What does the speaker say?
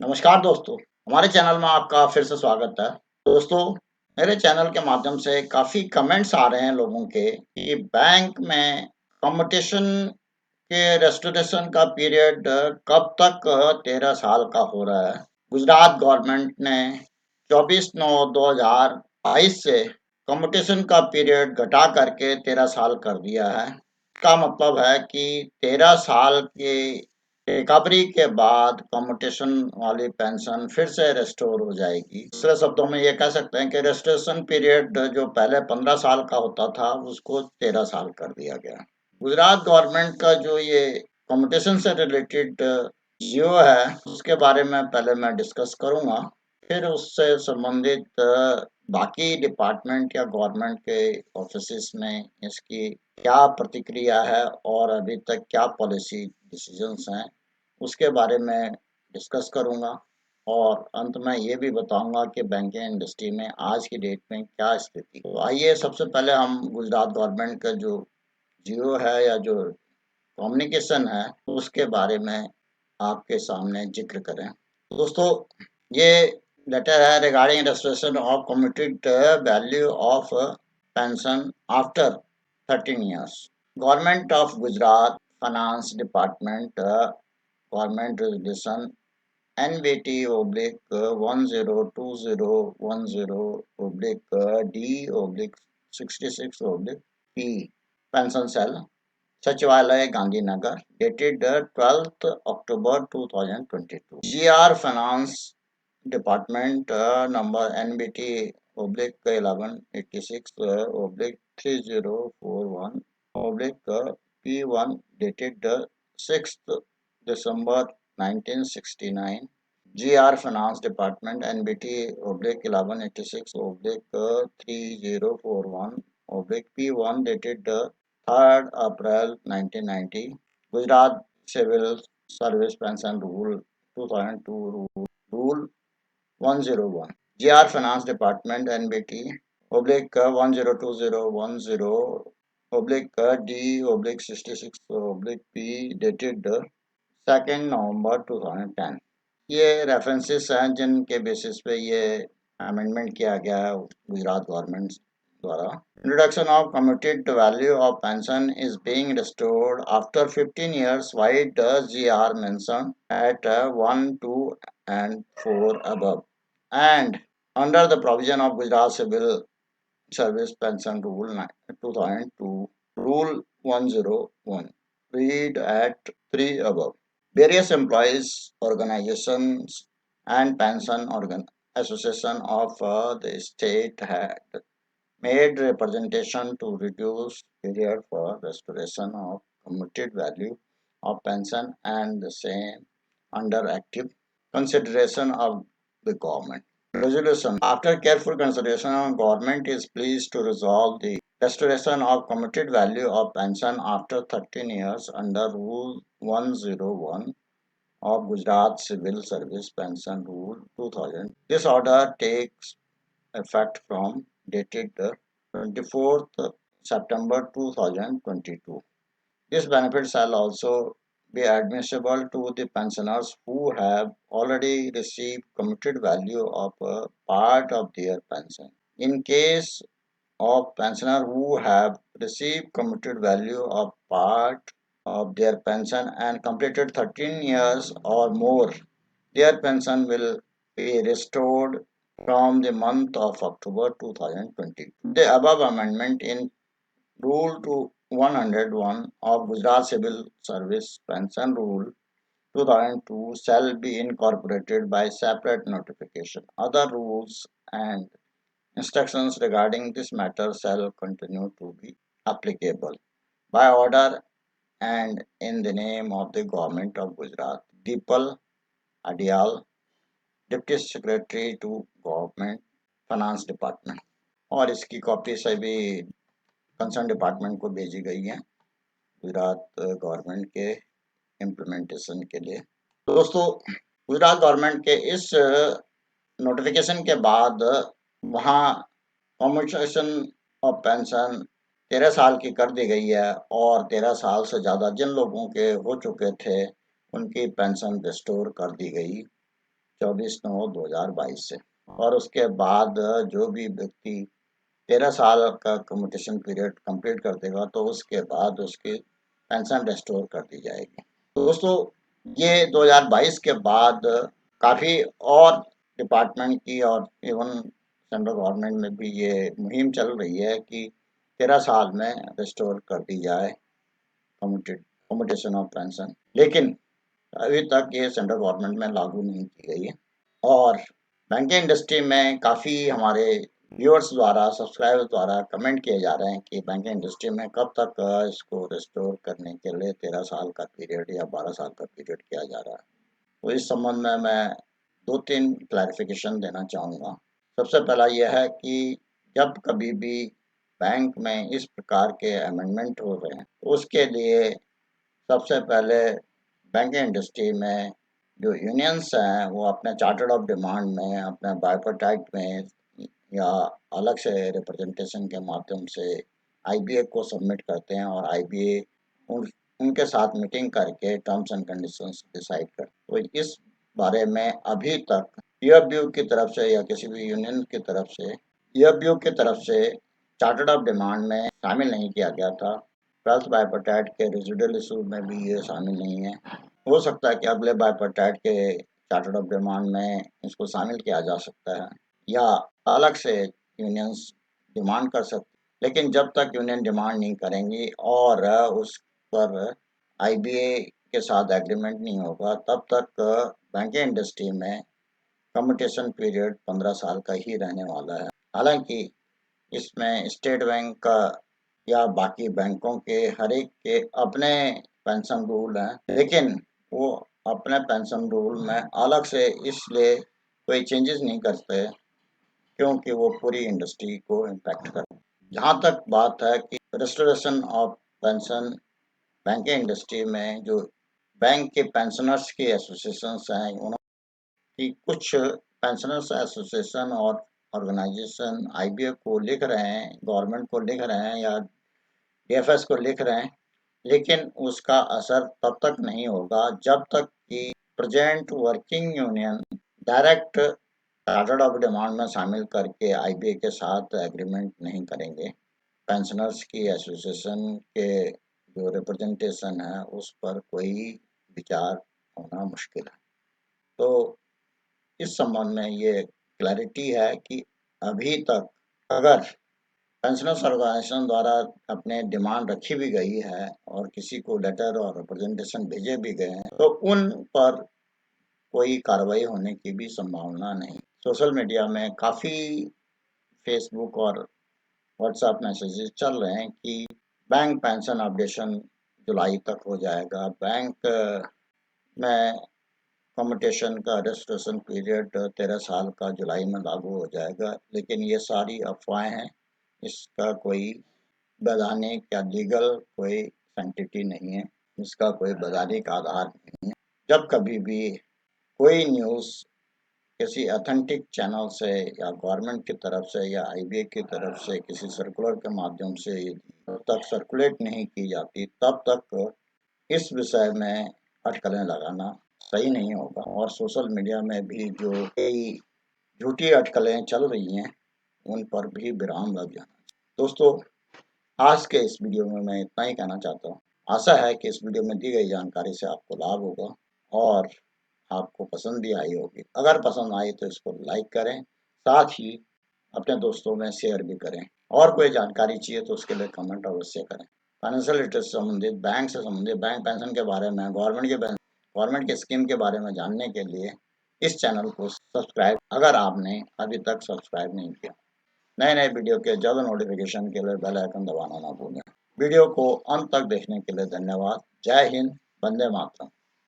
नमस्कार दोस्तों, हमारे चैनल में आपका फिर से स्वागत है। दोस्तों, मेरे चैनल के माध्यम से काफ़ी कमेंट्स आ रहे हैं लोगों के कि बैंक में कम्यूटेशन के रेस्टोरेशन का पीरियड कब तक 13 साल का हो रहा है। गुजरात गवर्नमेंट ने 24/9/2022 से कम्यूटेशन का पीरियड घटा करके 13 साल कर दिया है। इसका मतलब है कि 13 साल के रिकवरी के बाद कम्यूटेशन वाली पेंशन फिर से रेस्टोर हो जाएगी। दूसरे शब्दों में ये कह सकते हैं कि रेस्टोरेशन पीरियड जो पहले 15 साल का होता था उसको 13 साल कर दिया गया। गुजरात गवर्नमेंट का जो ये कम्यूटेशन से रिलेटेड जियो है उसके बारे में पहले मैं डिस्कस करूंगा, फिर उससे संबंधित बाकी डिपार्टमेंट या गवर्नमेंट के ऑफिसेस में इसकी क्या प्रतिक्रिया है और अभी तक क्या पॉलिसी डिसीजंस हैं उसके बारे में डिस्कस करूंगा। और अंत में ये भी बताऊंगा कि बैंकिंग इंडस्ट्री में आज की डेट में क्या स्थिति। तो आइए सबसे पहले हम गुजरात गवर्नमेंट का जो जियो है या जो कम्युनिकेशन है उसके बारे में आपके सामने जिक्र करें। दोस्तों, ये लेटर है regarding restoration of commuted value of pension after 13 years। Government of Gujarat finance department government resolution NBT oblique 102010 oblique D oblique 66 oblique P pension cell Sachivalaya Gandhinagar dated 12th October 2022। GR finance department number NBT oblique 1186 oblique 3041 oblique P1 dated 6th December 1969। GR Finance Department NBT oblique 1186 oblique 3041 oblique P1 dated 3rd April 1990। Gujarat Civil Service Pension Rule 2002 Rule 101। GR Finance Department NBT oblique 102010 oblique D oblique 66 oblique P dated 2nd November 2010। ये references हैं जिनके basis पे ये amendment किया गया है Gujarat government द्वारा। Introduction of commuted value of pension is being restored after 15 years। Why does GR mention at 1, 2 and 4 above and under the provision of Gujarat Civil Service Pension Rule 2002 Rule 101 read at 3 above। Various employees organizations and pension association of the state had made representation to reduce period for restoration of commuted value of pension and the same under active consideration of the government. Resolution. After careful consideration, government is pleased to resolve the restoration of commuted value of pension after 13 years under Rule 101 of Gujarat Civil Service Pension Rule 2000. This order takes effect from dated 24th September 2022. This benefit shall also be admissible to the pensioners who have already received commuted value of a part of their pension. In case of pensioners who have received commuted value of part of their pension and completed 13 years or more, their pension will be restored from the month of October 2020. The above amendment in Rule 101 of Gujarat Civil Service Pension Rule 2002 shall be incorporated by separate notification. Other rules and instructions regarding this matter shall continue to be applicable by order and in the name of the Government of Gujarat. Deepal Adial, Deputy Secretary to Government Finance Department। और इसकी copy सभी concern department को भेजी गई है Gujarat government के implementation के लिए। दोस्तों, गुजरात गवर्नमेंट के इस नोटिफिकेशन के बाद वहाँ कम्यूटेशन ऑफ पेंशन 13 साल की कर दी गई है और 13 साल से ज़्यादा जिन लोगों के हो चुके थे उनकी पेंशन रिस्टोर कर दी गई। 24/9/2022 से। और उसके बाद जो भी व्यक्ति 13 साल का कम्यूटेशन पीरियड कंप्लीट कर देगा तो उसके बाद उसकी पेंशन रेस्टोर कर दी जाएगी। तो दोस्तों, ये 2022 के बाद काफ़ी और डिपार्टमेंट की और इवन सेंट्रल गवर्नमेंट में भी ये मुहिम चल रही है कि 13 साल में रेस्टोर कर दी जाए कम्यूटेशन ऑफ पेंशन। लेकिन अभी तक ये सेंट्रल गवर्नमेंट में लागू नहीं की गई है। और बैंकिंग इंडस्ट्री में काफ़ी हमारे व्यूअर्स द्वारा, सब्सक्राइबर्स द्वारा कमेंट किए जा रहे हैं कि बैंकिंग इंडस्ट्री में कब तक इसको रिस्टोर करने के लिए 13 साल का पीरियड या 12 साल का पीरियड किया जा रहा है। तो इस संबंध में मैं 2-3 क्लैरिफिकेशन देना चाहूँगा। सबसे पहला यह है कि जब कभी भी बैंक में इस प्रकार के अमेंडमेंट हो रहे हैं तो उसके लिए सबसे पहले बैंकिंग इंडस्ट्री में जो यूनियंस हैं वो अपने चार्टर ऑफ डिमांड में, अपने बायोपेटाइट में या अलग से रिप्रेजेंटेशन के माध्यम से आईबीए को सबमिट करते हैं और आईबीए उनके साथ मीटिंग करके टर्म्स एंड कंडीशंस डिसाइड करते हैं। तो इस बारे में अभी तक यूएफबीयू की तरफ से या किसी भी यूनियन की तरफ से यूएफबीयू की तरफ से चार्टर ऑफ डिमांड में शामिल नहीं किया गया था। ट्वेल्थ बायोपेटाइट के रेजिडुअल इशू में भी ये शामिल नहीं है। हो सकता है कि अगले बायोपेटाइट के चार्टर ऑफ डिमांड में इसको शामिल किया जा सकता है या अलग से यूनियंस डिमांड कर सकते। लेकिन जब तक यूनियन डिमांड नहीं करेंगी और उस पर आईबीए के साथ एग्रीमेंट नहीं होगा तब तक बैंकिंग इंडस्ट्री में कम्यूटेशन पीरियड 15 साल का ही रहने वाला है। हालांकि इसमें स्टेट बैंक का या बाकी बैंकों के हर एक के अपने पेंशन रूल हैं, लेकिन वो अपने पेंशन रूल में अलग से इसलिए कोई चेंजेस नहीं करते क्योंकि वो पूरी इंडस्ट्री को इम्पैक्ट करते हैं। जहाँ तक बात है कि restoration of pension banking industry में जो बैंक के पेंशनर्स की एसोसिएशंस हैं, उन्होंने कुछ पेंशनर्स एसोसिएशन और ऑर्गेनाइजेशन आईबीए को लिख रहे हैं, गवर्नमेंट को लिख रहे हैं या डीएफएस को लिख रहे हैं, लेकिन उसका असर तब तक नहीं होगा जब तक कि present working union direct chartered of demand में शामिल करके आईबीए के साथ एग्रीमेंट नहीं करेंगे। पेंशनर्स की एसोसिएशन के जो रिप्रेजेंटेशन है उस पर कोई विचार होना मुश्किल है। तो इस संबंध में ये क्लैरिटी है कि अभी तक अगर पेंशनर्स ऑर्गेनाइजेशन द्वारा अपने डिमांड रखी भी गई है और किसी को लेटर और रिप्रेजेंटेशन भेजे भी गए हैं तो उन पर कोई कार्रवाई होने की भी संभावना नहीं। सोशल मीडिया में काफ़ी फेसबुक और व्हाट्सएप मैसेजेस चल रहे हैं कि बैंक पेंशन अपडेशन जुलाई तक हो जाएगा, बैंक में कम्यूटेशन का रेजिस्ट्रेशन पीरियड 13 साल का जुलाई में लागू हो जाएगा, लेकिन ये सारी अफवाहें हैं। इसका कोई वैधानिक या लीगल कोई सेंटिटी नहीं है, इसका कोई वैधानिक आधार नहीं है। जब कभी भी कोई न्यूज़ किसी ऑथेंटिक चैनल से या गवर्नमेंट की तरफ से या आईबीए की तरफ से किसी सर्कुलर के माध्यम से तब तक सर्कुलेट नहीं की जाती तब तक इस विषय में अटकलें लगाना सही नहीं होगा। और सोशल मीडिया में भी जो कई झूठी अटकलें चल रही हैं उन पर भी विराम लग जाना चाहिए। दोस्तों, आज के इस वीडियो में मैं इतना ही कहना चाहता हूँ। आशा है कि इस वीडियो में दी गई जानकारी से आपको लाभ होगा और आपको पसंद भी आई होगी। अगर पसंद आई तो इसको लाइक करें, साथ ही अपने दोस्तों में शेयर भी करें। और कोई जानकारी चाहिए तो उसके लिए कमेंट अवश्य करें। फाइनेंशियल लिटरेसी से संबंधित, बैंक से संबंधित, बैंक पेंशन के बारे में, गवर्नमेंट के स्कीम के बारे में जानने के लिए इस चैनल को सब्सक्राइब, अगर आपने अभी तक सब्सक्राइब नहीं किया। नए नए वीडियो के जल्द नोटिफिकेशन के लिए बेल आइकन दबाना ना भूलें। वीडियो को अंत तक देखने के लिए धन्यवाद। जय हिंद, वंदे मातरम।